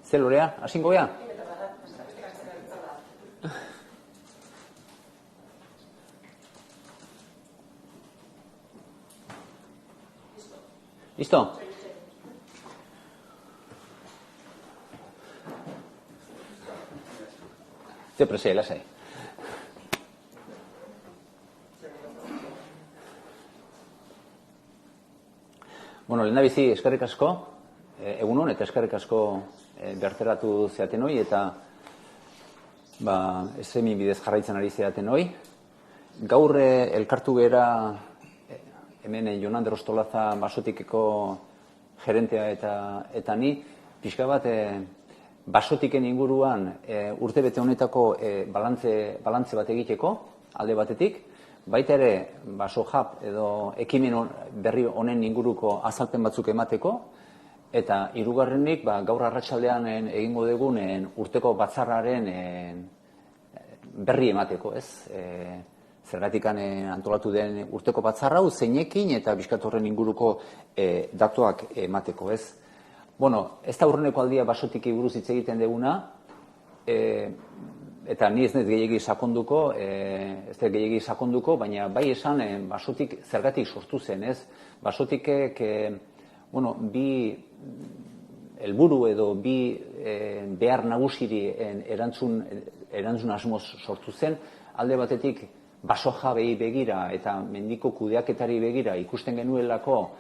Ze Lorea, hasingo gea? Listo? Ze presea, lasai. Bueno, lehendabizi eskerrik asko, egunon eta eskerrik asko berteratu zeaten hoi eta streaming bidez jarraitzen ari zeaten hoi. Gaur elkartu gera hemen Jon Ander Ostolaza basotikeko gerentea eta ni, pixka bat basotiken inguruan urtebete honetako balantze bat egiteko, alde batetik, baita ere baso hub edo ekimen berri honen inguruko azalpen batzuk emateko, eta hirugarrenik gaur arratsaldean egingo dugun urteko batzarraren berri emateko, ez? Zergatik antolatu den urteko batzarra hau zeinekin eta bizkat horren inguruko datuak emateko, ez? Bueno, ez da urreneko aldia basotiki buruz hitz egiten duguna, eta ni ez dut gehiegi sakonduko, baina bai esan basotik zergatik sortu zen, ez? Basotikek, bi helburu edo bi behar nagusiri erantzun asmoz sortu zen, alde batetik baso jabei begira eta mendiko kudeaketari begira ikusten genuelako,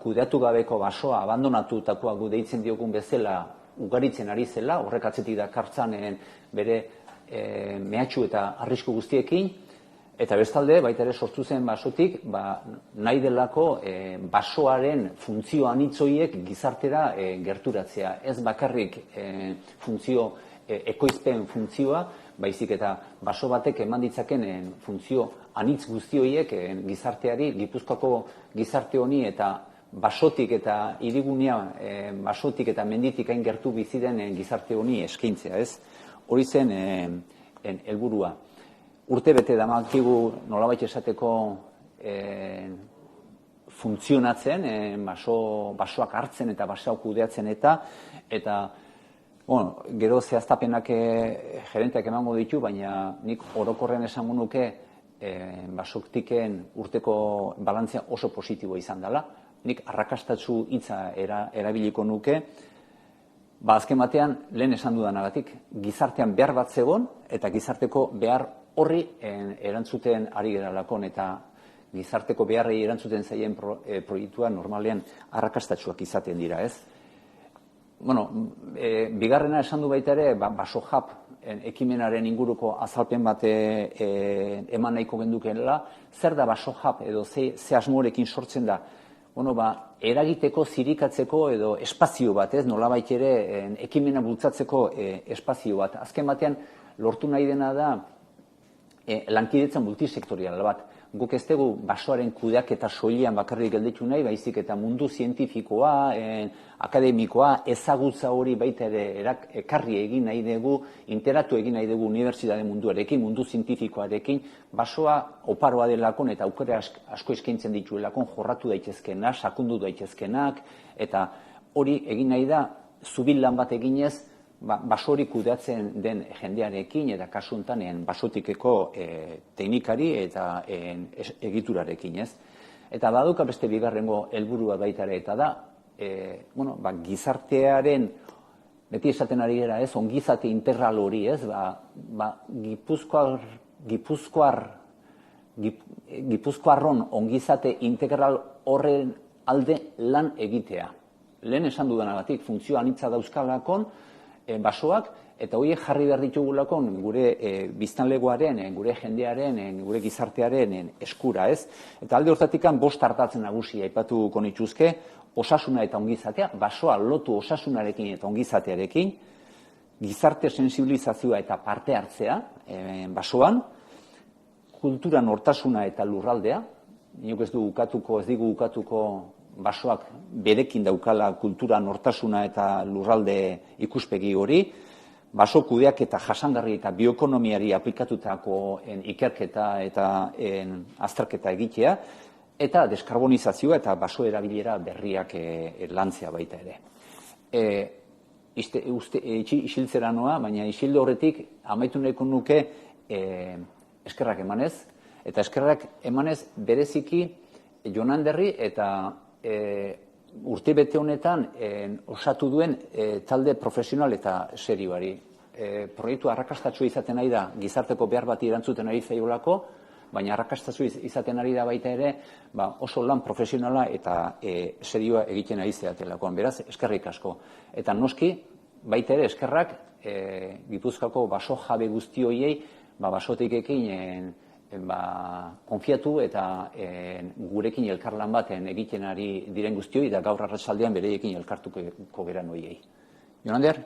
kudeatu gabeko basoa abandonatutakoa gu deitzen diogun bezala ugaritzen ari zela, horrek atzetik dakartzan bere mehatxu eta arrisku guztiekin, eta bestalde, baita ere sortu zen basotik, nahi delako basoaren funtzio anitzoiek gizartera gerturatzea. Ez bakarrik funtzio, ekoizpen funtzioa, baizik eta baso batek eman ditzaken funtzio anitz guztioiek gizarteari, Gipuzkoako gizarte honi eta basotik eta hirigunea, basotik eta menditik hain gertu bizi den gizarte honi eskaintzea, ez? Hori zen helburua. Urtebete damakigu nolabait esateko funtzionatzen, basoak hartzen eta basoak kudeatzen eta gero zehaztapenak gerenteak emango ditu, baina nik orokorren esango nuke basotiken urteko balantzea oso positiboa izan dela. Nik arrakastatsu hitza erabiliko nuke, azken batean lehen esan dudanagatik, gizartean behar bat zegon eta gizarteko behar horri erantzuten ari geralakon eta gizarteko beharrei erantzuten zaien proiektua normalean arrakastatsuak izaten dira, ez? Bigarrena esan du baita ere, baso hub ekimenaren inguruko azalpen bat eman nahiko gendukeela, zer da baso hub edo ze asmorekin sortzen da? Eragiteko, zirikatzeko edo espazio bat, ez? Nolabait ere ekimena bultzatzeko espazio bat. Azken batean lortu nahi dena da lankidetza multisektorial bat. Guk ez dugu basoaren kudeaketa soilean bakarrik gelditu nahi, baizik eta mundu zientifikoa, akademikoa, ezagutza hori baita ere ekarri egin nahi dugu, interatu egin nahi dugu unibertsitate munduarekin, mundu zientifikoarekin, basoa oparoa delakon eta aukera asko eskaintzen dituelakon, jorratu daitezkenak, sakundu daitezkenak, eta hori egin nahi da, zubil lan bat eginez, baso hori kudeatzen den jendearekin eta kasu honetan basotikeko teknikari eta egiturarekin, ez? Eta baduka beste bigarrengo helburua baita ere, eta da, gizartearen, beti esaten ari gara, ez, ongizate integral hori, ez, Gipuzkoarron ongizate integral horren alde lan egitea. Lehen esan dudanagatik, funtzio anitza dauzkalakon, basoak, eta horiek jarri behar ditugulakon gure biztanlegoaren, gure jendearen, gure gizartearen eskura, ez? Eta alde horretatik 5 ardatz nagusi aipatuko nituzke, osasuna eta ongizatea, basoa lotu osasunarekin eta ongizatearekin, gizarte sensibilizazioa eta parte hartzea basoan, kultura nortasuna eta lurraldea, inok ez digu ukatuko basoak berekin daukala kultura nortasuna eta lurralde ikuspegi hori, baso kudeak eta jasangarri eta bioekonomiari aplikatutako ikerketa eta azterketa egitea, eta deskarbonizazioa eta baso erabilera berriak lantzea baita ere. isiltzera noa, baina isildu horretik amaitu nahiko nuke eskerrak emanez, eta eskerrak emanez bereziki Jon Anderri eta urtebete honetan osatu duen talde profesional eta serioari. Proiektu arrakastatsua izaten ari da, gizarteko behar bati erantzuten ari zaiolako, baina arrakastatsua izaten ari da baita ere, oso lan profesionala eta serioa egiten ari zeatelakoan. Beraz, eskerrik asko. Eta noski, baita ere eskerrak Gipuzkoako baso jabe guzti horiei basotikekin konfiatu eta gurekin elkarlan baten egiten ari diren guztioi eta gaur arratsaldean bereiekin elkartuko geran horiei. Jon Ander,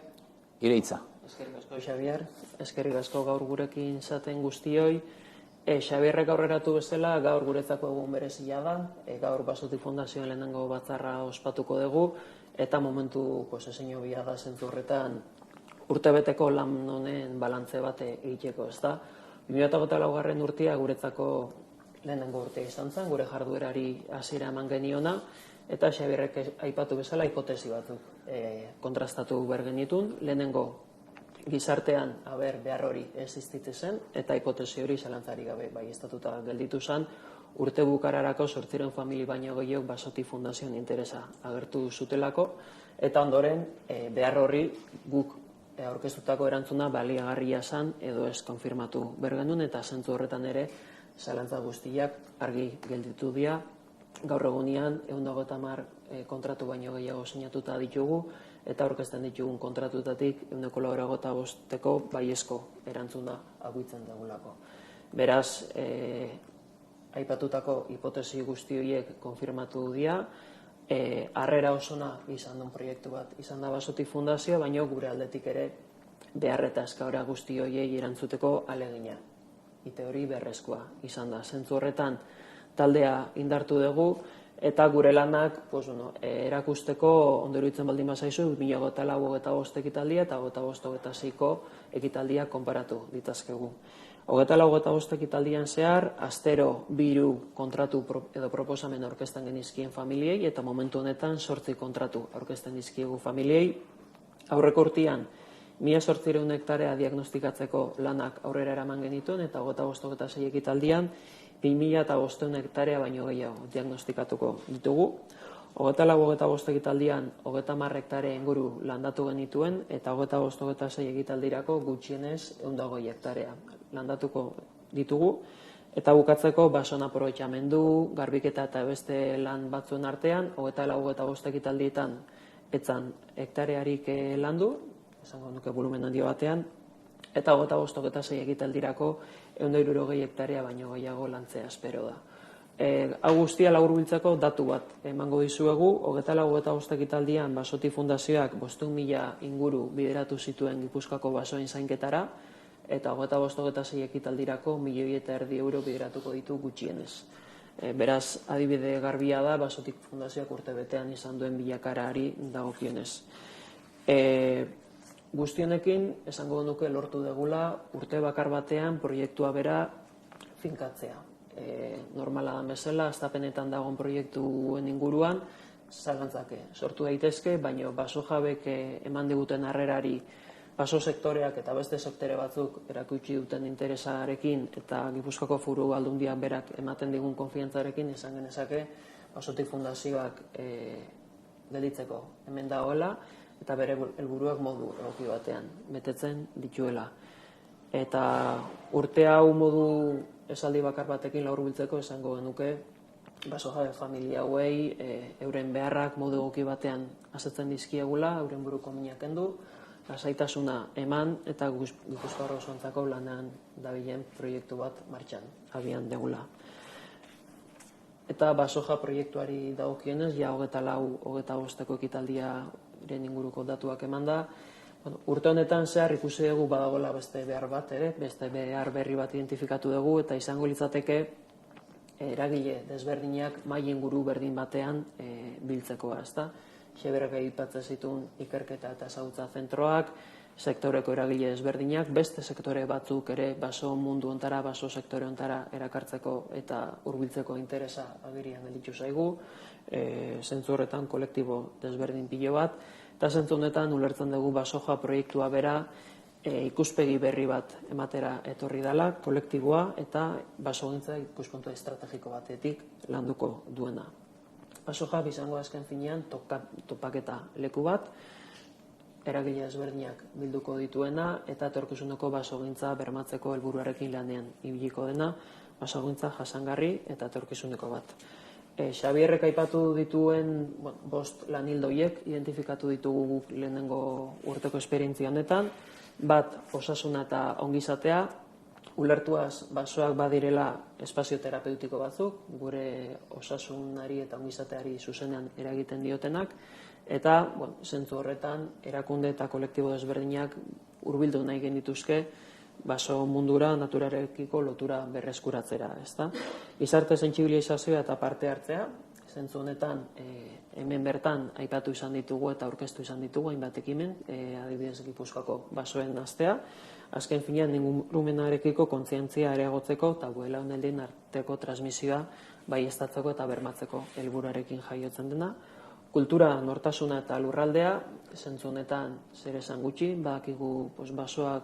ire hitza. Eskerrik asko, Xabier. Eskerrik asko gaur gurekin zaten guztioi. Xabierrek aurreratu bezala gaur guretzako egun berezia da. Gaur Basotik Fundazioen lehenengo batzarra ospatuko dugu eta momentu ezin hobea da zentzu horretan urtebeteko lan honen balantze bat egiteko, ezta? 2024 urtea guretzako lehenengo urtea izan zen, gure jarduerari hasiera eman geniona, eta Xabierrek aipatu bezala hipotesi batzuk kontrastatu behar genitun. Lehenengo gizartean behar hori existitzen zen, eta hipotesi hori zalantzari gabe baieztatuta gelditu zen, urte bukararako 800 famili baino gehiago Basotik Fundazioen interesa agertu zutelako, eta ondoren behar horri guk aurkeztutako erantzuna baliagarria zen edo ez konfirmatu behar genuen, eta zentzu horretan ere zalantza guztiak argi gelditu dira. Gaur egunean 150 kontratu baino gehiago sinatuta ditugu, eta aurkezten ditugun kontratutatik 185ko baiezko erantzuna aguitzen dugulako. Beraz, aipatutako hipotesi guzti horiek konfirmatu dira, harrera osona izan duen proiektu bat izan da Basotik Fundazioa, baina gure aldetik ere behar eta eskaera guzti horiei erantzuteko alegina. Ite hori beharrezkoa izan da. Zentzu horretan taldea indartu dugu, eta gure lanak erakusteko ondo iruditzen baldin bazaizu 2024 ekitaldia eta 2025-26ko ekitaldia konparatu ditazkegu. 24-25 ekitaldian zehar, astero 2 kontratu edo proposamen aurkezten genizkien familiei, eta momentu honetan 8 kontratu aurkezten dizkiegu familiei. Aurreko urtean 1.800 hektarea diagnostikatzeko lanak aurrera eraman genituen, eta 25-26 ekitaldian 2.500 hektarea baino gehiago diagnostikatuko ditugu. 24-25 ekitaldian 30 hektarea inguru landatu genituen, eta 25-26 ekitaldirako gutxienez 120 hektarea landatuko ditugu. Eta bukatzeko basoen aprobetxamendu, garbiketa eta beste lan batzuen artean, 24-25 ekitaldietan etzan hektarearik landu, esango nuke volumen handio batean, eta 25-26 ekitaldirako 160 hektarea baino gehiago lantzea espero da. Hau guztia laburbiltzeko datu bat emango dizuegu. 24-25 ekitaldian Basotik Fundazioak 500.000 inguru bideratu zituen Gipuzkoako basoen zainketara, eta 25-26 ekitaldirako 1,5 milioi euro bideratuko ditu gutxienez. Beraz, adibide garbia da Basotik Fundazioak urtebetean izan duen bilakaerari dagokionez. Guztionekin, esango nuke lortu degula urte bakar batean proiektua bera finkatzea. Normala da bezala, hastapenetan dagoen proiektuen inguruan, zalantzake sortu daitezke, baina baso jabek eman diguten harrerari baso sektoreak eta beste sektore batzuk erakutsi duten interesarekin eta Gipuzkoako Foru Aldundiak berak ematen digun konfiantzarekin esan genezake Basotik Fundazioak gelditzeko hemen dagoela eta bere helburuak modu egoki batean betetzen dituela. Eta urte hau modu esaldi bakar batekin laburbiltzeko esango genuke baso jabe familia hauei euren beharrak modu egoki batean asetzen dizkiegula, euren buruko minak kendu, lasaitasuna eman eta Gipuzkoar osoentzako lanean dabilen proiektu bat martxan abian degula. Eta basoja proiektuari dagokienez, ja 24-25 ekitaldiaren inguruko datuak eman da. Urte honetan zehar ikusi dugu badagoela beste behar bat ere, beste behar berri bat identifikatu dugu, eta izango litzateke eragile desberdinak maila inguru berdin batean biltzekoa, ezta? Xeberek aipatzen zituen ikerketa eta ezagutza zentroak, sektoreko eragile desberdinak, beste sektore batzuk ere baso mundu ontara, baso sektore ontara erakartzeko eta hurbiltzeko interesa agerian gelditu zaigu, zentzu horretan kolektibo desberdin pilo bat, Eta zentzu honetan ulertzen dugu Basoja proiektua bera ikuspegi berri bat ematera etorri dela, kolektiboa eta basogintza ikuspuntu estrategiko batetik landuko duena. Basoja izango azken finean topaketa leku bat, eragile ezberdinak bilduko dituena eta etorkizuneko basogintza bermatzeko helburuarekin lanean ibiliko dena, basogintza jasangarri eta etorkizuneko bat. Xabierrek aipatu dituen 5 lanildo horiek identifikatu ditugu lehenengo urteko esperientzia honetan, bat osasuna eta ongizatea, ulertuaz basoak badirela espazio terapeutiko batzuk, gure osasunari eta ongizateari zuzenean eragiten diotenak, eta zentzu horretan erakunde eta kolektibo desberdinak hurbildu nahi genituzke baso mundura, naturarekiko lotura berreskuratzera, ezta? Gizarte sentsibilizazioa eta parte hartzea, zentzu honetan hemen bertan aipatu izan ditugu eta aurkeztu izan ditugu hainbat ekimen, adibidez Gipuzkoako basoen astea, azken finean ingurumenarekiko kontzientzia areagotzeko eta belaunaldien arteko transmisioa baieztatzeko eta bermatzeko helburuarekin jaiotzen dena. Kultura, nortasuna eta lurraldea, zentzu honetan zer esan gutxi, badakigu basoak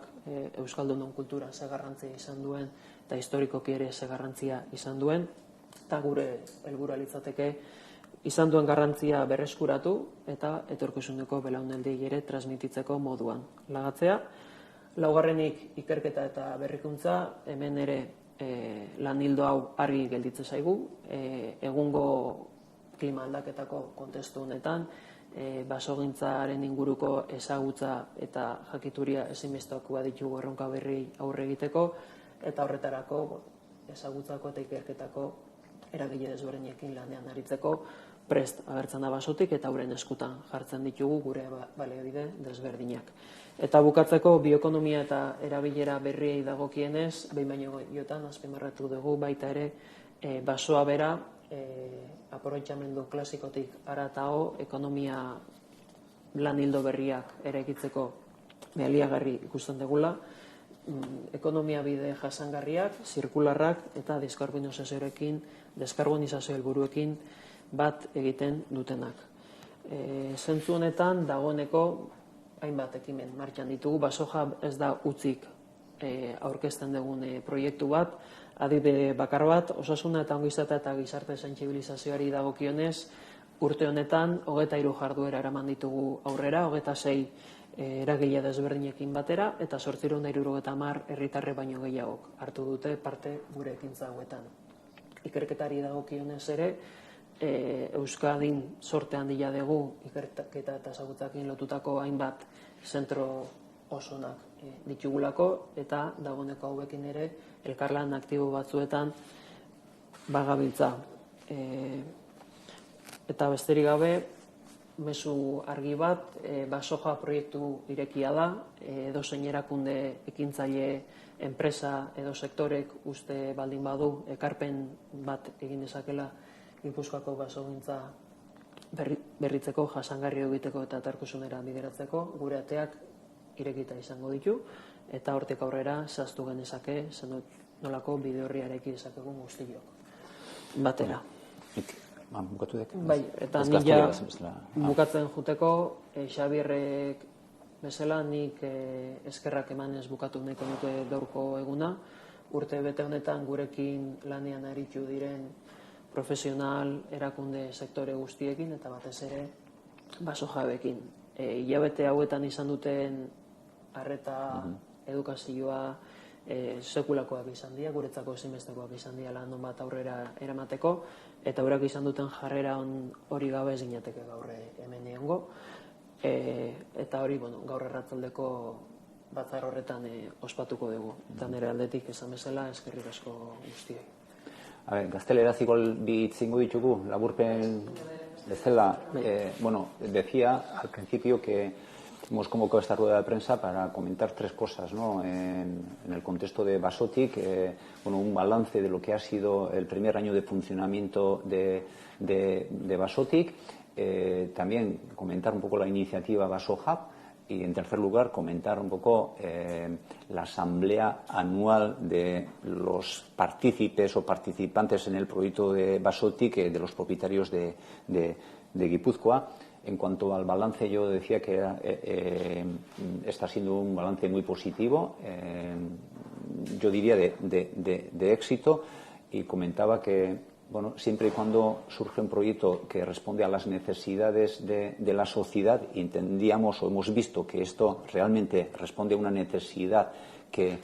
Euskaldunon kultura ze garrantzia izan duen eta historikoki ere ze garrantzia izan duen, eta gure helburua litzateke izan duen garrantzia berreskuratu eta etorkizuneko belaunaldiei ere transmititzeko moduan lagatzea. Laugarrenik ikerketa eta berrikuntza, hemen ere lan ildo hau argi gelditzen zaigu, egungo klima aldaketako kontestu honetan, basogintzaren inguruko ezagutza eta jakituria ezinbestekoa ditugu erronka berri aurre egiteko, eta horretarako ezagutzako eta ikerketako eragile desberdinekin lanean aritzeko prest agertzen da basotik eta euren eskutan jartzen ditugu gure baliabide desberdinak. Eta bukatzeko bioekonomia eta erabilera berriei dagokienez, behin baino gehiagotan azpimarratu dugu baita ere basoa bera aprobetxamendu klasikotik haratago ekonomia lan ildo berriak eraikitzeko baliagarri ikusten dugula, ekonomia bide jasangarriak, zirkularrak eta deskarbonizazio helburuekin bat egiten dutenak. Zentzu honetan dagoeneko hainbat ekimen martxan ditugu, Basoja ez da utzik aurkezten dugun proiektu bat, adibide bakar bat, osasuna eta ongizatea eta gizarte sentsibilizazioari dagokionez, urte honetan 23 jarduera eraman ditugu aurrera, 26 eragile desberdinekin batera, eta 870 herritarre baino gehiagok hartu dute parte gure ekintza hauetan. Ikerketari dagokionez ere, Euskadin sorte handia dugu ikerketa eta ezagutzakin lotutako hainbat zentro osonak ditugulako, eta dagoeneko hauekin ere elkarlan aktibo batzuetan bagabiltza. Eta besterik gabe, mezu argi bat, Basoja proiektu irekia da, edozein erakunde ekintzaile enpresa edo sektorek uste baldin badu ekarpen bat egin dezakela Gipuzkoako basogintza berritzeko, jasangarri egiteko eta etorkizunera bideratzeko, gure ateak irekita izango ditu, eta hortik aurrera zehaztu genezake nolako bide horri eraiki dezakegun guztiok batera. Bukatu dek? Bai, eta nila bukatzen juteko, Xabierrek bezala nik eskerrak emanez bukatu nahiko nuke gaurko eguna. Urte bete honetan gurekin lanean aritu diren profesional, erakunde sektore guztiekin eta batez ere Basojabekin. Hilabete hauetan izan duten arreta, edukazioa sekulakoak izan dira, guretzako ezinbestekoak izan dira lan bat aurrera eramateko, eta eurak izan duten jarrera hori gabe ez ginateke gaur hemen egongo. Eta hori, gaur erratzaldeko batzar horretan ospatuko dugu. Eta nire aldetik esan bezala eskerrik asko guztioi. Gazteleraz igual bi itzingo ditugu, laburpen bezala. Decía al principio que hemos convocado esta rueda de prensa para comentar 3 cosas, ¿no? En el contexto de Basotik, un balance de lo que ha sido el primer año de funcionamiento de Basotik, también comentar un poco la iniciativa Basohub, y en tercer lugar comentar un poco la asamblea anual de los partícipes o participantes en el proyecto de Basotik, de los propietarios de Guipúzcoa. En cuanto al balance, yo decía que está siendo un balance muy positivo, yo diría de éxito, y comentaba que, bueno, siempre y cuando surge un proyecto que responde a las necesidades de la sociedad, entendíamos o hemos visto que esto realmente responde a una necesidad que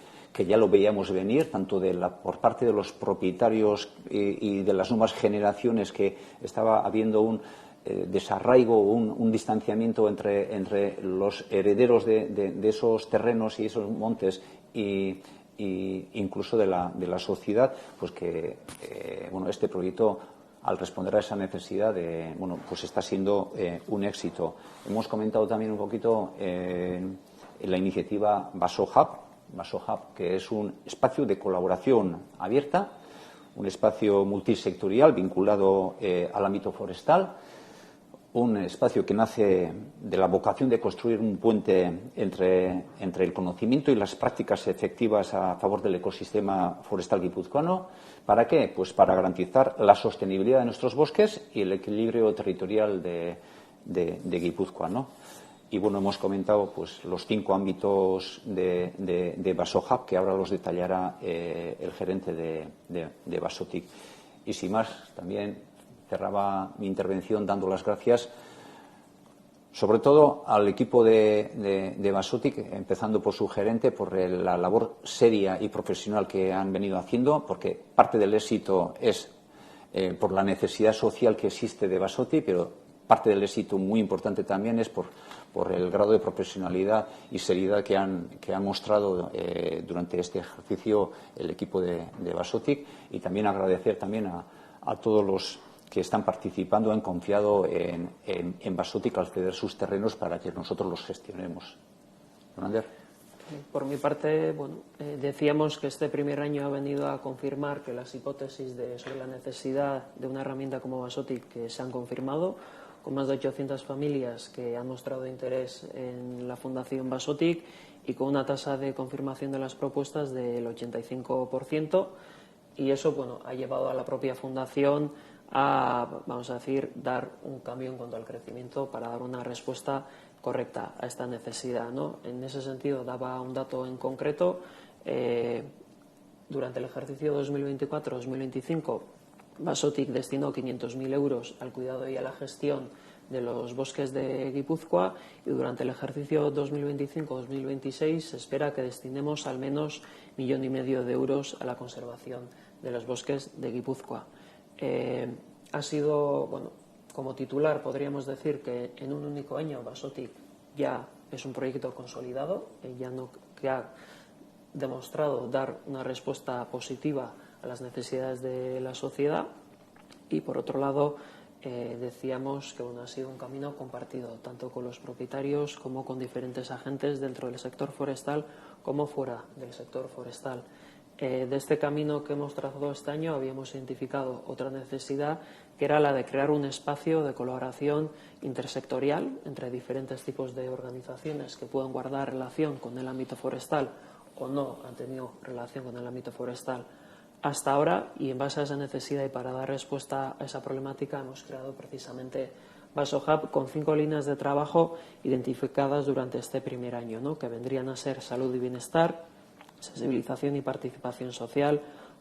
ya lo veíamos venir, tanto por parte de los propietarios y de las nuevas generaciones, que estaba habiendo un desarraigo, un distanciamiento entre los herederos de esos terrenos y esos montes y incluso de la sociedad, pues que bueno, este proyecto, al responder a esa necesidad, bueno, pues está siendo un éxito. Hemos comentado también un poquito la iniciativa VasoHub, que es un espacio de colaboración abierta, un espacio multisectorial vinculado al ámbito forestal, un espacio que nace de la vocación de construir un puente entre el conocimiento y las prácticas efectivas a favor del ecosistema forestal guipuzcoano. ¿Para qué? Pues para garantizar la sostenibilidad de nuestros bosques y el equilibrio territorial de Guipúzcoa, ¿no? Y bueno, hemos comentado pues los 5 ámbitos de VasoHub, que ahora los detallará el gerente de Vasotic. Y sin más, también cerraba mi intervención dando las gracias sobre todo al equipo de Vasotic, empezando por su gerente, por la labor seria y profesional que han venido haciendo, porque parte del éxito es por la necesidad social que existe de Vasotic, pero parte del éxito muy importante también es por el grado de profesionalidad y seriedad que han mostrado durante este ejercicio el equipo de Vasotic, y también agradecer también a todos los que están participando, han confiado en Vasotic al ceder sus terrenos para que nosotros los gestionemos. Don Ander. Por mi parte, bueno, decíamos que este primer año ha venido a confirmar que las hipótesis sobre la necesidad de una herramienta como Vasotic que se han confirmado, con más de 800 familias que han mostrado interés en la Fundación Vasotic y con una tasa de confirmación de las propuestas del 85%, y eso, bueno, ha llevado a la propia Fundación a, vamos a decir, dar un cambio en cuanto al crecimiento para dar una respuesta correcta a esta necesidad, ¿no? En ese sentido, daba un dato en concreto. Durante el ejercicio 2024-2025, Vasotic destinó 500.000 euros al cuidado y a la gestión de los bosques de Guipúzcoa, y durante el ejercicio 2025-2026 se espera que destinemos al menos 1,5 millones de euros a la conservación de los bosques de Guipúzcoa. Ha sido, bueno, como titular podríamos decir que en un único año Vasotic ya es un proyecto consolidado, que ha demostrado dar una respuesta positiva a las necesidades de la sociedad, y por otro lado decíamos que, bueno, ha sido un camino compartido tanto con los propietarios como con diferentes agentes dentro del sector forestal como fuera del sector forestal. De este camino que hemos trazado este año habíamos identificado otra necesidad, que era la de crear un espacio de colaboración intersectorial entre diferentes tipos de organizaciones que puedan guardar relación con el ámbito forestal o no han tenido relación con el ámbito forestal hasta ahora, y en base a esa necesidad y para dar respuesta a esa problemática hemos creado precisamente VasoHub con 5 líneas de trabajo identificadas durante este primer año, ¿no? Que vendrían a ser salud y bienestar, sensibilización y participación social,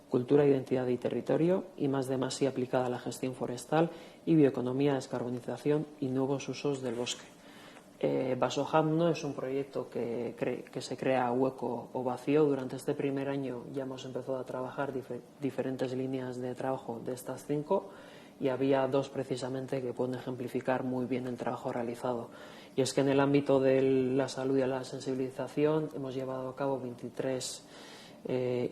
cultura, identidad y territorio, y más aplicada a la gestión forestal, y bioeconomía, descarbonización y nuevos usos del bosque. VasoHub no es un proyecto que se crea hueco o vacío. Durante este primer año ya hemos empezado a trabajar diferentes líneas de trabajo de estas 5, y había 2 precisamente que pueden ejemplificar muy bien el trabajo realizado. Y es que en el ámbito de la salud y la sensibilización hemos llevado a cabo 23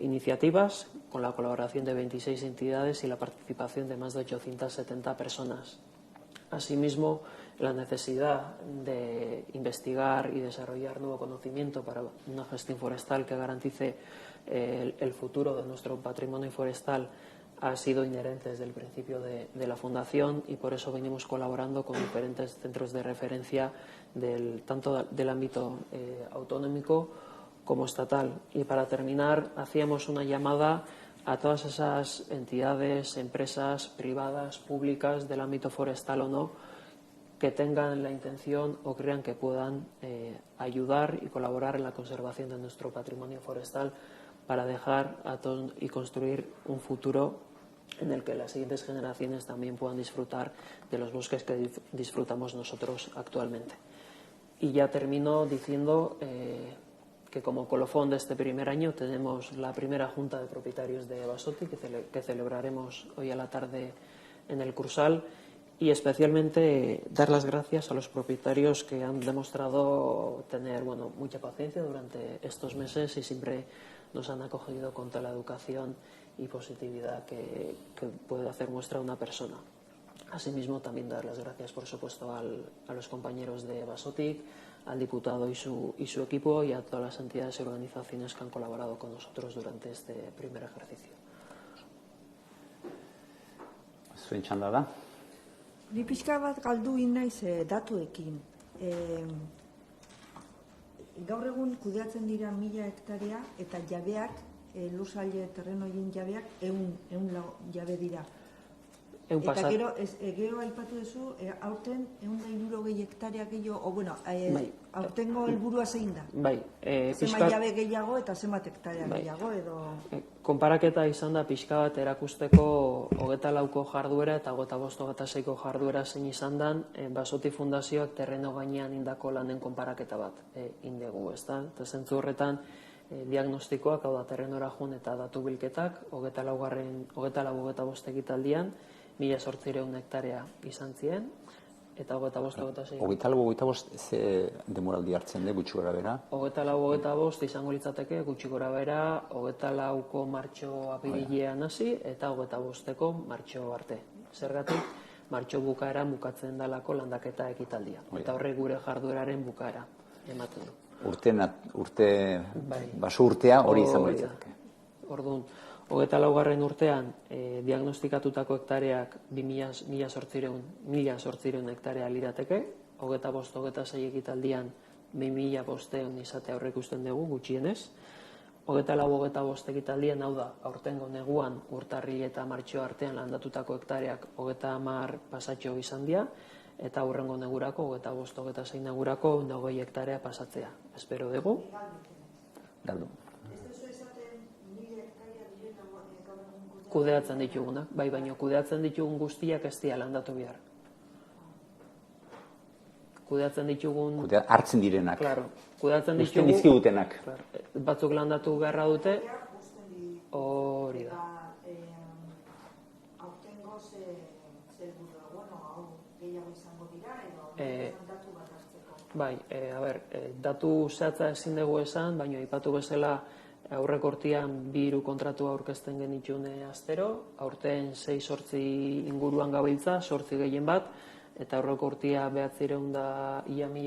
iniciativas con la colaboración de 26 entidades y la participación de más de 870 personas. Asimismo, la necesidad de investigar y desarrollar nuevo conocimiento para una gestión forestal que garantice el futuro de nuestro patrimonio forestal ha sido inherente desde el principio de la Fundación, y por eso venimos colaborando con diferentes centros de referencia tanto del ámbito autonómico como estatal. Y para terminar, hacíamos una llamada a todas esas entidades, empresas privadas, públicas, del ámbito forestal o no, que tengan la intención o crean que puedan ayudar y colaborar en la conservación de nuestro patrimonio forestal para dejar y construir un futuro en el que las siguientes generaciones también puedan disfrutar de los bosques que disfrutamos nosotros actualmente. Y ya termino diciendo que como colofón de este primer año tenemos la primera junta de propietarios de Basotti que celebraremos hoy a la tarde en el Cursal, y especialmente dar las gracias a los propietarios que han demostrado tener mucha paciencia durante estos meses y siempre nos han acogido con toda la educación y positividad que puede hacer muestra una persona. Asimismo, también dar las gracias, por supuesto, a los compañeros de Basotic, al diputado y su equipo, y a todas las entidades y organizaciones que han colaborado con nosotros durante este primer ejercicio. Zuen txanda da? Ni pixka bat galdu naiz datuekin. Gaur egun kudeatzen dira 1000 hektarea eta jabeak, lursaile terrenoien jabeak 100 jabe dira. Eta gero aipatu duzu, aurten 160 hektarea gehiago, aurtengo helburua zein da? Zenbat jabe gehiago eta zenbat hektarea gehiago edo... Konparaketa izan da pixka bat erakusteko 24ko jarduera eta 25-26ko jarduera zein izan dan, Basotti Fundazioak terreno gainean indako lanen konparaketa bat indegu, ezta? Eta zentzu horretan, diagnostikoak, hau da terrenora joan eta datu bilketak, 24-25 ekitaldian, 1800 hektarea izan ziren, eta 25-26... 24-25 ze demoraldi hartzen de, gutxi gora bera? 24-25 izango litzateke, gutxi gora bera, 24ko martxo apirilean hasi, eta 25ko martxo arte. Zergatik, martxo bukaeran bukatzen dalako landaketa ekitaldia. Eta horrek gure jardueraren bukaera ematen du. Baso urtea hori izango litzateke. Orduan, 24. urtean diagnostikatutako hektareak 1800 hektarea lirateke, 25-26 ekitaldian 2500 izatea aurreikusten dugu gutxienez, 24-25 ekitaldian, hau da, aurtengo neguan urtarri eta martxo artean landatutako hektareak 30 pasatxo izan dira, eta hurrengo negurako, 25-26 negurako 120 hektarea pasatzea. Espero dugu. Galdu. Kudeatzen ditugunak, baino kudeatzen ditugun guztiak ez dira landatu behar. Kudeatzen ditugun... Hartzen direnak. Claro, kudeatzen ditugu... Usten dizkigutenak. Batzuk landatu beharra dute, hori da. Aurtengo zelburua, hau gehiago izango dira, edo datu bat hartzeko? Bai, datu zehatza ezin dugu esan, baina aipatu bezala aurreko urtean 2 kontratua aurkezten genitune astero, aurten 6-8 inguruan gabiltza, 8 gehien bat, eta aurreko urtea 900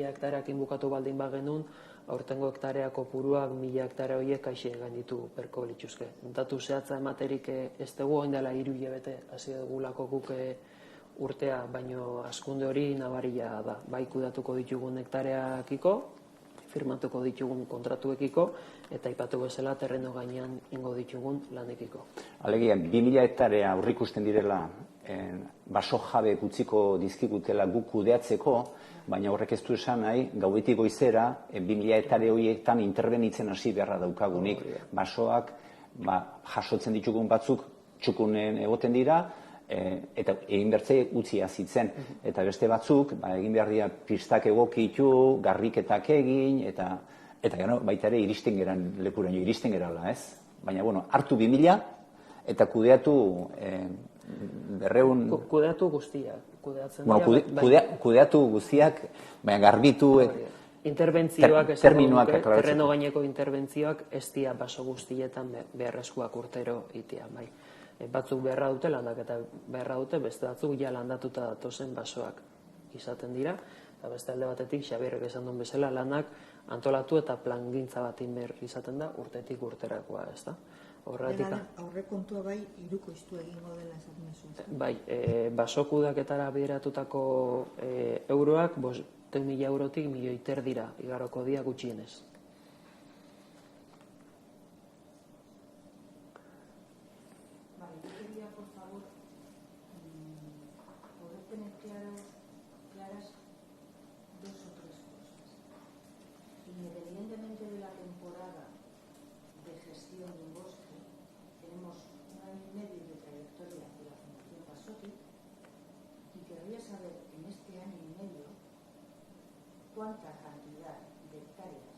hektareakin bukatu baldin bagenun, aurtengo hektareak kopuruak 1000 hektarea horiek kaixen gainditu berko lituzke. Datu zehatza ematerik ez dugu, orain dela 3 hilabete hasi dugulako guk urtea, baino hazkunde hori nabaria da. Bai kudatuko ditugun hektareakiko, firmatuko ditugun kontratuekiko, eta aipatu bezala terreno gainean ingo ditugun lanekiko. Alegia, 2000 hektarea aurrikusten direla baso jabe utziko dizkigutela guk kudeatzeko, baina horrek ez du esan nahi, gauetik goizera 2000 hektare horietan interbenitzen hasi beharra daukagunik. Basoak jasotzen ditugun batzuk txukunen egoten dira, eta egin bertze utzi azitzen. Eta beste batzuk, egin behar dira pistak egokitu, garriketak egin, eta baita ere iristen geran lekuraino, iristen gerala, ez? Baina, hartu 2000 eta kudeatu 200... Kudeatu guztiak. Kudeatu guztiak, baina garbitu... Interbentzioak, terreno gaineko interbentzioak ez dira baso guztietan beharrezkoak urtero itea, bai. Batzuk beharra dute, landaketa beharra dute, beste batzuk ja landatuta datozen basoak izaten dira, eta beste alde batetik, Xabierrek esan duen bezala, lanak antolatu eta plangintza bat behar izaten da urtetik urterakoa, ez da? Aurrekontua bai, hirukoiztu egingo dela esaten duzu. Bai, basokudaketara bideratutako euroak, 5.000 eurotik 1,3 milioi dira, igaroko dia gutxienez. Por favor, poder tener claras la temporada de gestión de un bosque, tenemos 1 año y medio de trayectoria de la Fundación Basotti y querría saber en este año y medio cuánta cantidad de hectáreas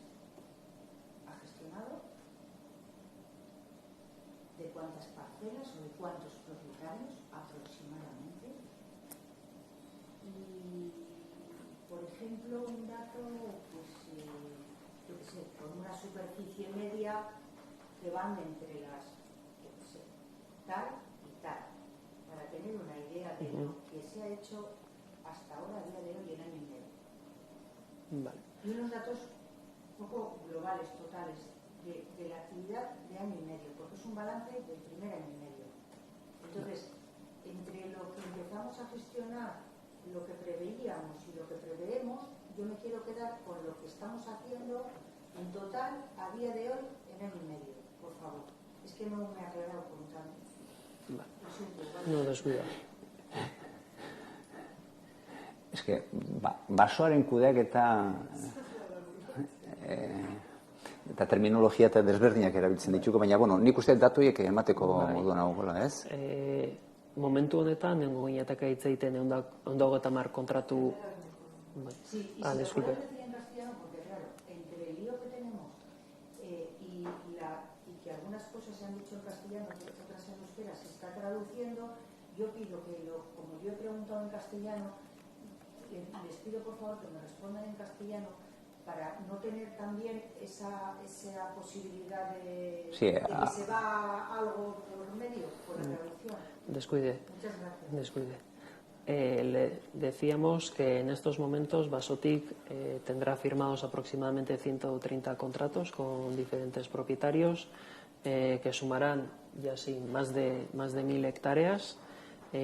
ha gestionado, de cuántas parcelas o de cuántos propietarios aproximadamente. Y, por ejemplo, un dato, pues, yo qué sé, con una superficie media que van entre las, yo qué sé, tal y tal, para tener una idea de lo que se ha hecho hasta ahora, a día de hoy, en año y medio. Vale. Y unos datos un poco globales, totales, de la actividad de año y medio, porque es un balance del primer año y medio. Entonces, entre lo que empezamos a gestionar, lo que preveíamos y lo que preveremos, yo me quiero quedar con lo que estamos haciendo en total a día de hoy en año y medio, por favor. Es que no me he aclarado con tanto. Lo siento, ¿vale? No descuida. Es que basoaren kudeaketa eta terminologia eta desberdinak erabiltzen dituko, baina, bueno, nik uste datuiek emateko moduan nagoela, ez? Momentu honetan, nengo gineataka hitz egiten 150 kontratu... Sí, y si lo puedes decir en castellano, porque claro, entre el lío que tenemos y que algunas cosas se han dicho en castellano, otras en euskera, se está traduciendo, yo pido que, como yo he preguntado en castellano, les pido por favor que me respondan en castellano para no tener también esa posibilidad de que se va algo por medio, por la traducción. Descuide. Muchas gracias. Descuide. Le decíamos que en estos momentos Basotic tendrá firmados aproximadamente 130 contratos con diferentes propietarios que sumarán ya sí más de 1.000 hectáreas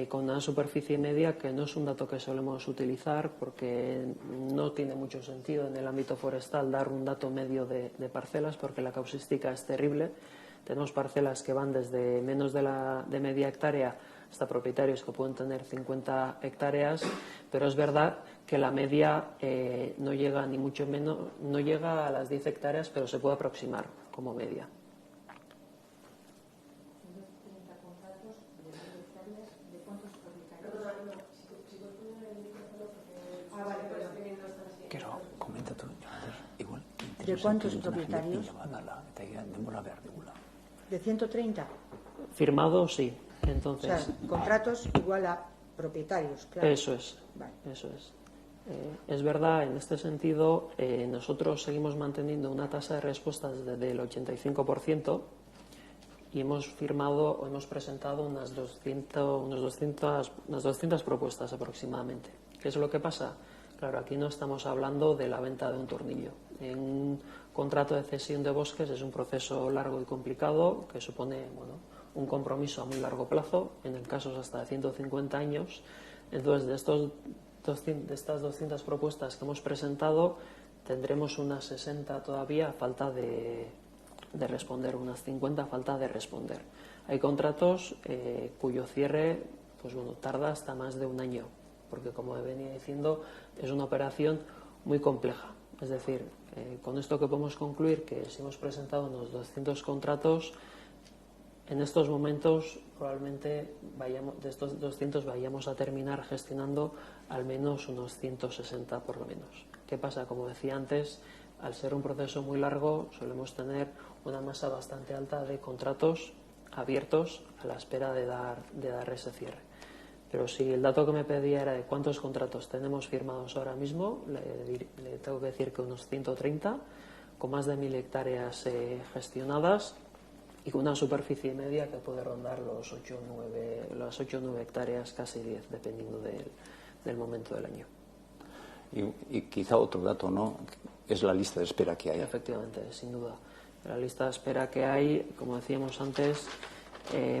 con una superficie media que no es un dato que solemos utilizar porque no tiene mucho sentido en el ámbito forestal dar un dato medio de parcelas porque la causística es terrible. Tenemos parcelas que van desde menos de media hectárea hasta propietarios que pueden tener 50 hectáreas, pero es verdad que la media no llega ni mucho menos, no llega a las 10 hectáreas, pero se puede aproximar como media. ¿De cuántos propietarios? ¿De 130? Firmados, sí. Entonces, o sea, contratos igual a propietarios, claro. Eso es. Vale. Eso es. Es verdad, en este sentido, nosotros seguimos manteniendo una tasa de respuesta del 85% y hemos firmado o hemos presentado unas 200 propuestas aproximadamente. ¿Qué es lo que pasa? Claro, aquí no estamos hablando de la venta de un tornillo. En un contrato de cesión de bosques es un proceso largo y complicado que supone un compromiso a muy largo plazo, en el caso hasta de 150 años. Entonces, de estas 200 propuestas que hemos presentado, tendremos unas 60 todavía a falta de responder, unas 50 a falta de responder. Hay contratos cuyo cierre tarda hasta más de un año, porque como he venido diciendo, es una operación muy compleja. Es decir, con esto que podemos concluir que si hemos presentado unos 200 contratos, en estos momentos probablemente de estos 200 vayamos a terminar gestionando al menos unos 160 por lo menos. ¿Qué pasa? Como decía antes, al ser un proceso muy largo solemos tener una masa bastante alta de contratos abiertos a la espera de dar ese cierre. Pero si el dato que me pedía era de cuántos contratos tenemos firmados ahora mismo, le tengo que decir que unos 130, con más de 1.000 hectáreas gestionadas y con una superficie media que puede rondar las 8 o 9 hectáreas, casi 10, dependiendo del momento del año. Y quizá otro dato, ¿no?, es la lista de espera que hay. Efectivamente, sin duda. La lista de espera que hay, como decíamos antes,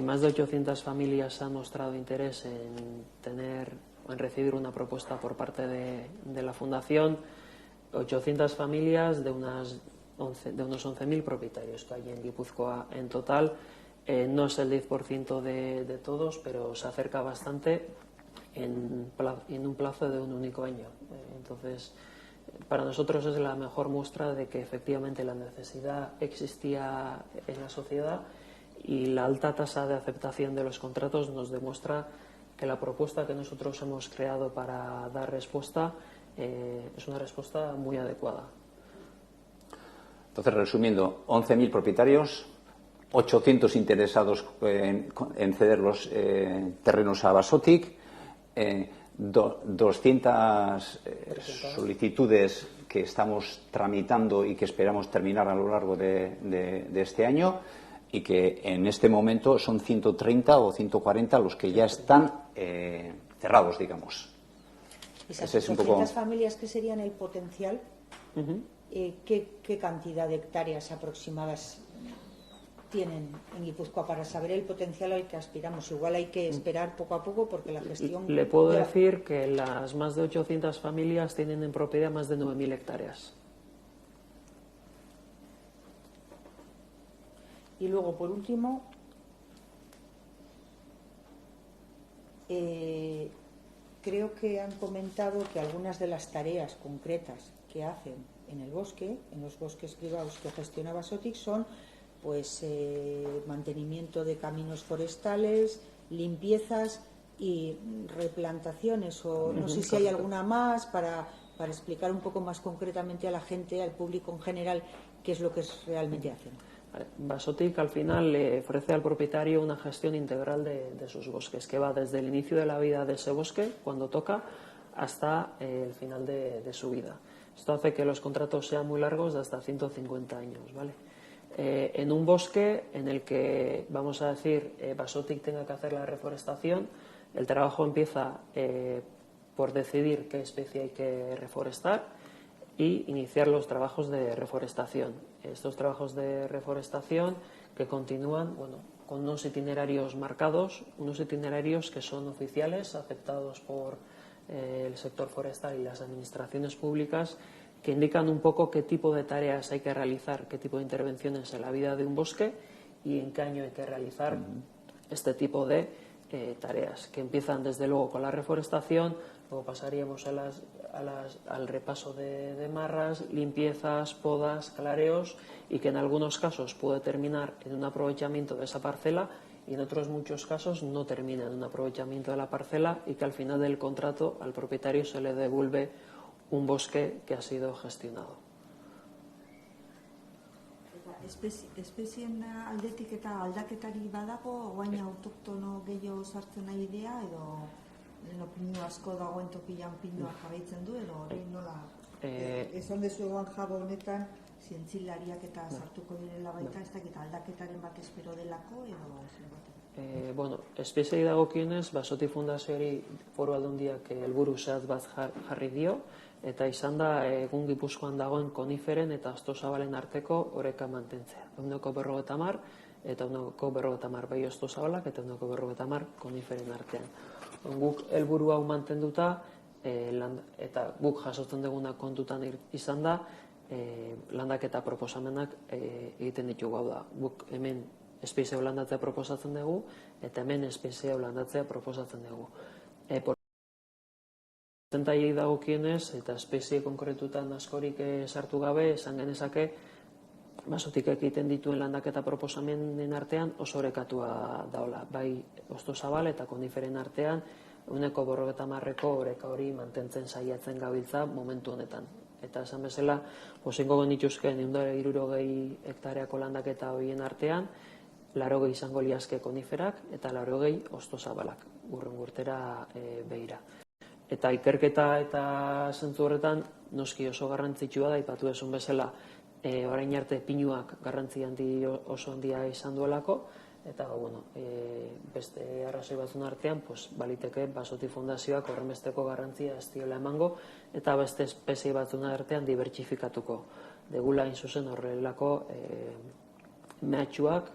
más de 800 familias han mostrado interés en recibir una propuesta por parte de la Fundación. 800 familias de unos 11.000 propietarios que hay en Guipúzcoa en total. No es el 10% de todos, pero se acerca bastante en un plazo de un único año. Entonces, para nosotros es la mejor muestra de que efectivamente la necesidad existía en la sociedad, y la alta tasa de aceptación de los contratos nos demuestra que la propuesta que nosotros hemos creado para dar respuesta es una respuesta muy adecuada. Entonces, resumiendo, 11.000 propietarios, 800 interesados en ceder los terrenos a Basotic, 200 solicitudes que estamos tramitando y que esperamos terminar a lo largo de este año, y que en este momento son 130 o 140 los que ya están cerrados, digamos. Esas 800 familias, ¿qué serían el potencial? ¿Qué cantidad de hectáreas aproximadas tienen en Guipúzcoa para saber el potencial al que aspiramos? Igual hay que esperar poco a poco porque la gestión... Le puedo decir que las más de 800 familias tienen en propiedad más de 9.000 hectáreas. Y luego, por último, creo que han comentado que algunas de las tareas concretas que hacen en el bosque, en los bosques privados que gestiona Basotic, son pues mantenimiento de caminos forestales, limpiezas y replantaciones, o no sé si hay alguna más para explicar un poco más concretamente a la gente, al público en general, qué es lo que realmente hacen. Basotic al final le ofrece al propietario una gestión integral de sus bosques, que va desde el inicio de la vida de ese bosque, cuando toca, hasta el final de su vida. Esto hace que los contratos sean muy largos, de hasta 150 años, ¿vale? En un bosque en el que, vamos a decir, Basotic tenga que hacer la reforestación, el trabajo empieza por decidir qué especie hay que reforestar y iniciar los trabajos de reforestación. Estos trabajos de reforestación que continúan, bueno, con unos itinerarios marcados, unos itinerarios que son oficiales, aceptados por el sector forestal y las administraciones públicas, que indican un poco qué tipo de tareas hay que realizar, qué tipo de intervenciones en la vida de un bosque y en qué año hay que realizar este tipo de tareas, que empiezan desde luego con la reforestación, luego pasaríamos al repaso de marras, limpiezas, podas, clareos, y que en algunos casos puede terminar en un aprovechamiento de esa parcela y en otros muchos casos no termina en un aprovechamiento de la parcela, y que al final del contrato al propietario se le devuelve un bosque que ha sido gestionado. Espezien aldetik eta aldaketari badago, guain autoktono gehiago sartzen nahi idea, edo pinu asko dagoen tokian pinuak jarraitzen du, edo hori nola? Esan dezu egon jabo honetan, zientzilariak eta sartuko direla baita, ez dakit aldaketaren bat espero delako, edo zer bat? Bueno, espeziei dagokionez, Basotic Fundazioari Foru Aldundiak helburu zehatz bat jarri dio, eta izan da egun Gipuzkoan dagoen koniferen eta hostozabalen arteko oreka mantentzea. 150 eta 150 bai hostozabalak eta 150 koniferen artean. Guk helburu hau mantenduta, eta guk jasotzen duguna kontutan izan da, landaketa proposamenak egiten ditugu. Hau da, guk hemen espezie hau landatzea proposatzen dugu, eta hemen espezie hau landatzea proposatzen dugu. Portzentaiei dagokienez, eta espezie konkretutan askorik sartu gabe, esan genezake, Basotic egiten dituen landaketa proposamenen artean oso orekatua daola. Bai hostozabal eta koniferen artean, 150ko oreka hori mantentzen saiatzen gabiltza momentu honetan. Eta esan bezala, osingo genituzken 160 hektareako landaketa horien artean, 80 izango liazke koniferak eta 80 hostozabalak, urrengo urtera behira. Eta ikerketa eta zentzu horretan noski oso garrantzitsua da, aipatu esun bezala, orain arte pinuak garrantzi handi oso handia izan duelako, eta beste arrazoi batzun artean baliteke Basotic Fundazioak horrenbesteko garrantzia ez diola emango, eta beste espezie batzun artean dibertsifikatuko degula hain zuzen horrelako mehatxuak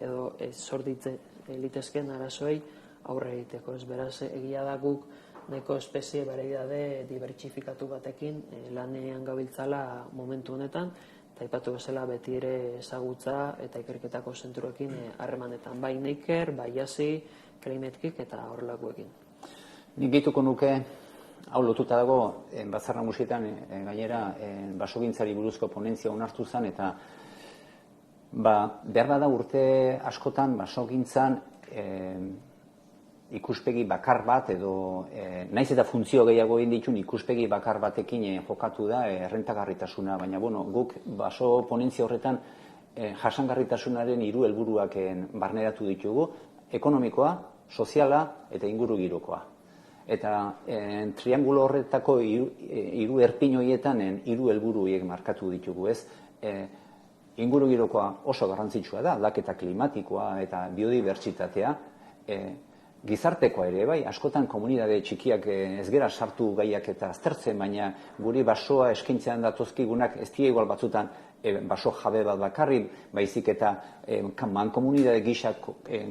edo sorditzen litezken arazoei aurre egiteko. Ez beraz, egia da guk neko espezie bereidade dibertsifikatu batekin lanean gabiltzala momentu honetan, eta aipatu bezala beti ere ezagutza eta ikerketako zentruekin harremanetan, bai Neiker, bai Jasi, Klimetkik eta horrelakoekin. Nik gehituko nuke, hau lotuta dago, Batzar Nagusietan gainera basogintzari buruzko ponentzia onartu zen, eta behar bada urte askotan basogintzan ikuspegi bakar bat edo naiz eta funtzio gehiago egin ditun ikuspegi bakar batekin jokatu da errentagarritasuna, baina guk baso ponentzia horretan jasangarritasunaren 3 helburuak barneratu ditugu, ekonomikoa, soziala eta ingurugirokoa. Eta triangulo horretako 3 erpin horietan 3 helburu horiek markatu ditugu, ez? Ingurugirokoa oso garrantzitsua da, aldaketa klimatikoa eta biodibertsitatea, gizartekoa ere, bai, askotan komunitate txikiak ez gera sartu gaiak eta aztertzen, baina guri basoa eskaintzean datozkigunak ez dira igual batzutan baso jabe bat bakarri, baizik eta mankomunitate gisak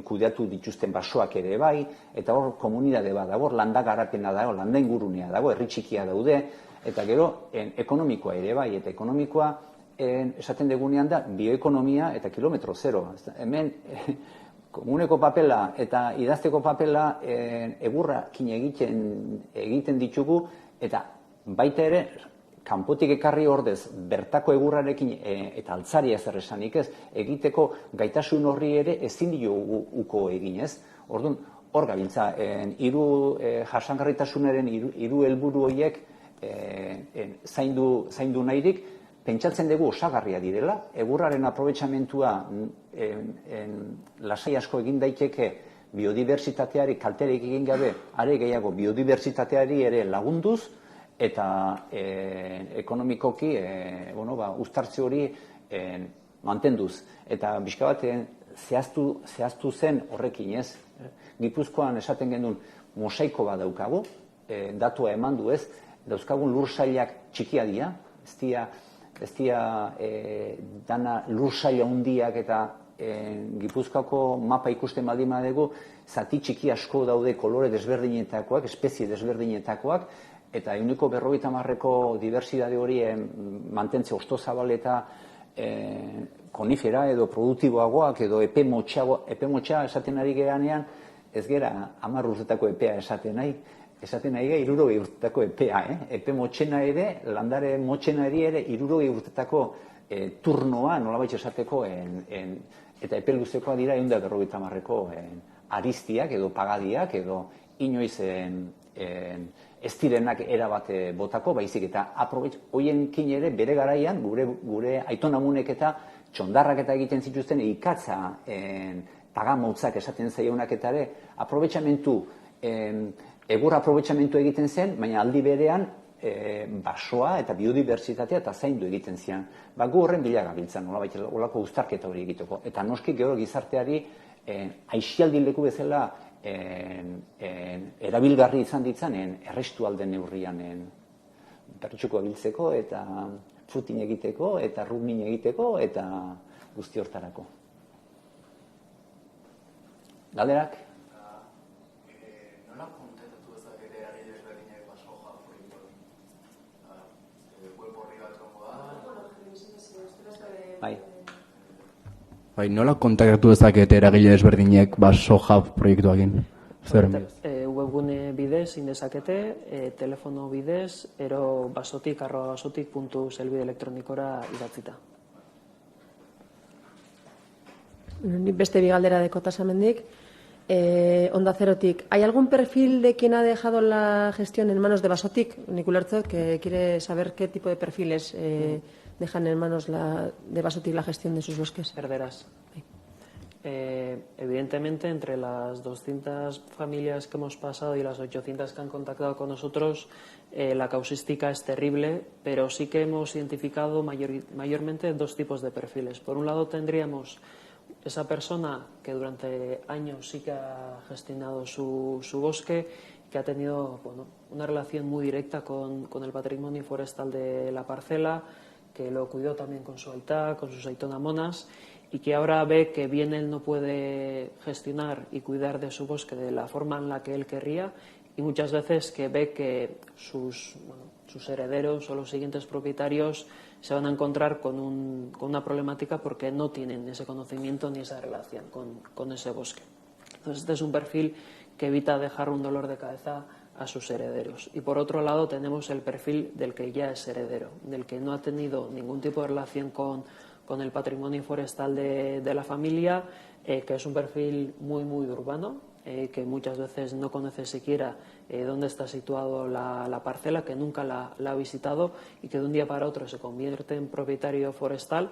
kudeatu dituzten basoak ere bai, eta hor komunitate bat dago, landa garapena dago, landa ingurunea dago, herri txikia daude, eta gero ekonomikoa ere bai, eta ekonomikoa esaten degunean da bioekonomia eta kilometro zero. Hemen komuneko papela eta idazteko papela egurrakin egiten ditugu, eta baita ere kanpotik ekarri ordez bertako egurrarekin eta altzaria zer esanik ez, egiteko gaitasun horri ere ezin diogu uko egin ez. Orduan, hor gabiltza, jasangarritasunaren 3 helburu horiek zaindu nahirik, pentsatzen dugu osagarria direla, egurraren aprobetxamentua lasai asko egin daiteke biodibertsitateari kalterik egin gabe, are gehiago biodibertsitateari ere lagunduz, eta ekonomikoki uztartze hori mantenduz. Eta bizka bat zehaztu zen horrekin ez. Gipuzkoan esaten genuen mosaiko bat daukagu, datua eman du ez, dauzkagun lursailak txikia dira, ez dira dana lursaila hundiak, eta Gipuzkoako mapa ikusten baldin badugu, zati txiki asko daude kolore desberdinetakoak, espezie desberdinetakoak, eta 150ko dibertsitate hori mantentze ostozabal eta konifera edo produktiboagoak edo epe motxa esaten ari geranean, ez gera 10 urtetako epea esaten nahi 60 urtetako epea, epe motxena ere, landare motxena ere 60 urtetako turnoa nolabait esateko, eta epe luzekoa dira 150ko aristiak edo pagadiak edo inoiz ez direnak erabate botako, baizik eta hoienkin ere bere garaian gure aitonamunek eta txondarrak eta egiten zituzten ikatza pagamotzak esaten zaionak eta ere egur aprobetxamentu egiten zen, baina aldi berean basoa eta biodibertsitatea eta zaindu egiten zian. Gu horren bila gabiltzan, olako uztarketa hori egiteko. Eta noski gero gizarteari aixialdi leku bezala erabilgarri izan ditzanen errestu alden neurrian pertsuko abiltzeko eta footing egiteko eta running egiteko eta guzti hortarako. Galderak? Nola kontatatu ezakete eragile ezberdinak basoja proiektuak? Web horri bat da? Bai, nola kontaktatu ezakete eragile ezberdinek basoja proiektuakin? Webgune bidez indezakete, telefono bidez, ero basotik@basotik.zelbide elektronikora idatzita. Beste bigaldera de Kotasamendik. Onda Cerotik, ¿hay algún perfil de quien ha dejado la gestión en manos de Basotik? Niculerzo, que quiere saber qué tipo de perfiles dejan en manos de Basotik la gestión de sus bosques. Perderás. Evidentemente, entre las 200 familias que hemos pasado y las 800 que han contactado con nosotros, la causística es terrible, pero sí que hemos identificado mayormente 2 tipos de perfiles. Por un lado, tendríamos esa persona que durante años sí que ha gestionado su bosque, que ha tenido una relación muy directa con el patrimonio forestal de la parcela, que lo cuidó también con su aitá, con sus aitonamonas, y que ahora ve que bien él no puede gestionar y cuidar de su bosque de la forma en la que él querría, y muchas veces que ve que sus herederos o los siguientes propietarios se van a encontrar con una problemática porque no tienen ese conocimiento ni esa relación con ese bosque. Entonces, este es un perfil que evita dejar un dolor de cabeza a sus herederos. Y por otro lado tenemos el perfil del que ya es heredero, del que no ha tenido ningún tipo de relación con el patrimonio forestal de la familia, que es un perfil muy urbano, que muchas veces no conoce siquiera dónde está situado la parcela, que nunca la ha visitado y que de un día para otro se convierte en propietario forestal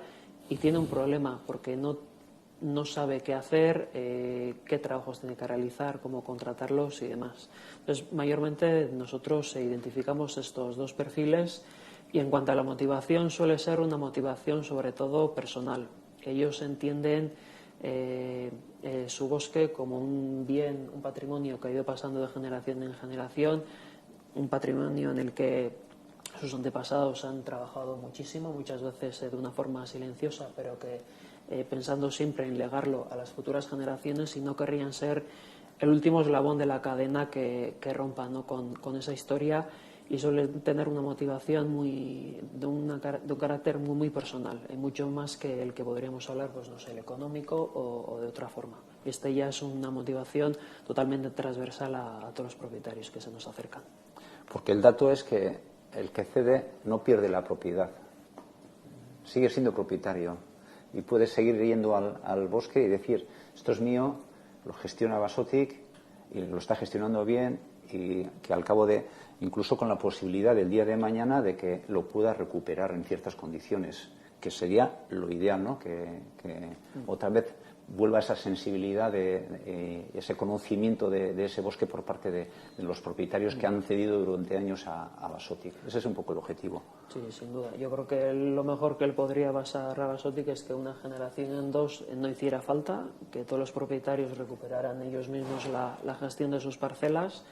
y tiene un problema porque no sabe qué hacer, qué trabajos tiene que realizar, cómo contratarlos y demás. Entonces, mayormente nosotros identificamos estos dos perfiles y en cuanto a la motivación suele ser una motivación sobre todo personal. Ellos entienden su bosque como un bien, un patrimonio que ha ido pasando de generación en generación, un patrimonio en el que sus antepasados han trabajado muchísimo, muchas veces de una forma silenciosa, pero que pensando siempre en legarlo a las futuras generaciones y no querrían ser el último eslabón de la cadena que rompa, ¿no?, con esa historia, y suele tener una motivación de un carácter muy personal, mucho más que el que podríamos hablar, pues no sé, el económico o de otra forma. Este ya es una motivación totalmente transversal a todos los propietarios que se nos acercan. Porque el dato es que el que cede no pierde la propiedad, sigue siendo propietario y puede seguir yendo al bosque y decir, esto es mío, lo gestiona Basotic y lo está gestionando bien, y que al cabo de, incluso con la posibilidad del día de mañana de que lo pueda recuperar en ciertas condiciones, que sería lo ideal, ¿no? Que otra vez vuelva esa sensibilidad, ese conocimiento de ese bosque por parte de los propietarios que han cedido durante años a Basotic. Ese es un poco el objetivo. Sí, sin duda. Yo creo que lo mejor que él podría basar a Basotic es que una generación en dos no hiciera falta, que todos los propietarios recuperaran ellos mismos la gestión de sus parcelas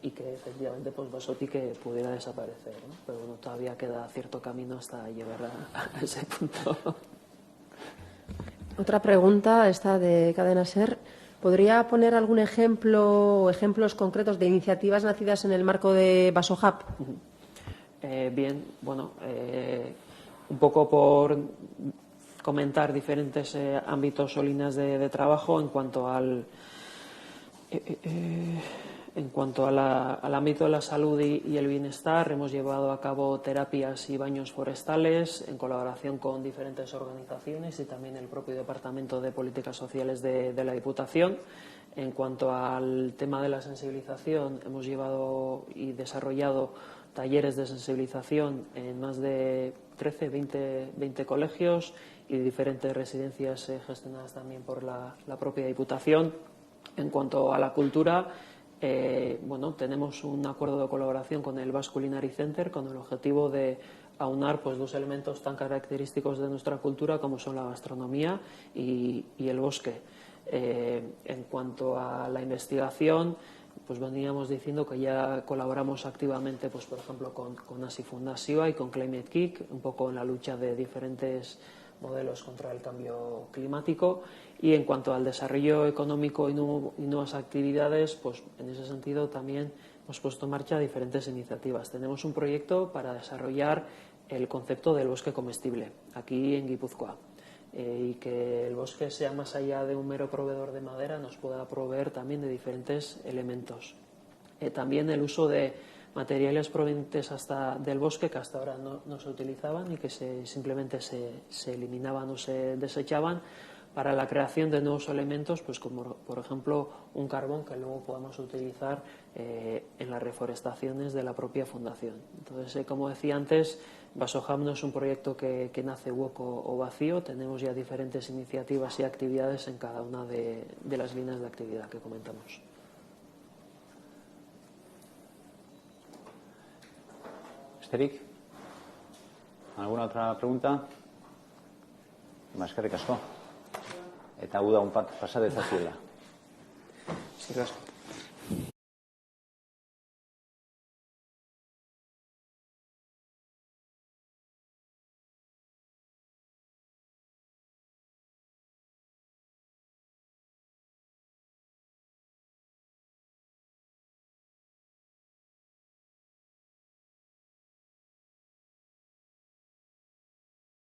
y que efectivamente pues Basotic pudiera desaparecer, ¿no? Pero bueno, todavía queda cierto camino hasta llegar a ese punto. Otra pregunta, esta de Cadena SER. ¿Podría poner algún ejemplo o ejemplos concretos de iniciativas nacidas en el marco de Basohub? Bien, bueno, un poco por comentar diferentes ámbitos o líneas de trabajo en cuanto al al ámbito de la salud y el bienestar. Hemos llevado a cabo terapias y baños forestales en colaboración con diferentes organizaciones y también el propio Departamento de Políticas Sociales de la Diputación. En cuanto al tema de la sensibilización, hemos llevado y desarrollado talleres de sensibilización en más de 20 colegios y diferentes residencias gestionadas también por la propia Diputación. En cuanto a la cultura, bueno, tenemos un acuerdo de colaboración con el Basque Culinary Center con el objetivo de aunar pues dos elementos tan característicos de nuestra cultura como son la gastronomía y el bosque. En cuanto a la investigación, pues veníamos diciendo que ya colaboramos activamente, pues por ejemplo con ASI Fundazioa y con Climate Kick, un poco en la lucha de diferentes modelos contra el cambio climático. Y en cuanto al desarrollo económico y nuevas actividades, pues en ese sentido también hemos puesto en marcha diferentes iniciativas. Tenemos un proyecto para desarrollar el concepto del bosque comestible aquí en Guipúzcoa, y que el bosque sea más allá de un mero proveedor de madera, nos pueda proveer también de diferentes elementos. También el uso de materiales provenientes del bosque que hasta ahora no se utilizaban y que simplemente se eliminaban o se desechaban, para la creación de nuevos elementos, pues como por ejemplo un carbón que luego podamos utilizar en las reforestaciones de la propia fundación. Entonces, como decía antes, Basohub no es un proyecto que nace hueco o vacío, tenemos ya diferentes iniciativas y actividades en cada una de las líneas de actividad que comentamos. Esterik, ¿alguna otra pregunta? Eskerrik asko. Eta uda un pat pasa dezazuela. Sí, gracias.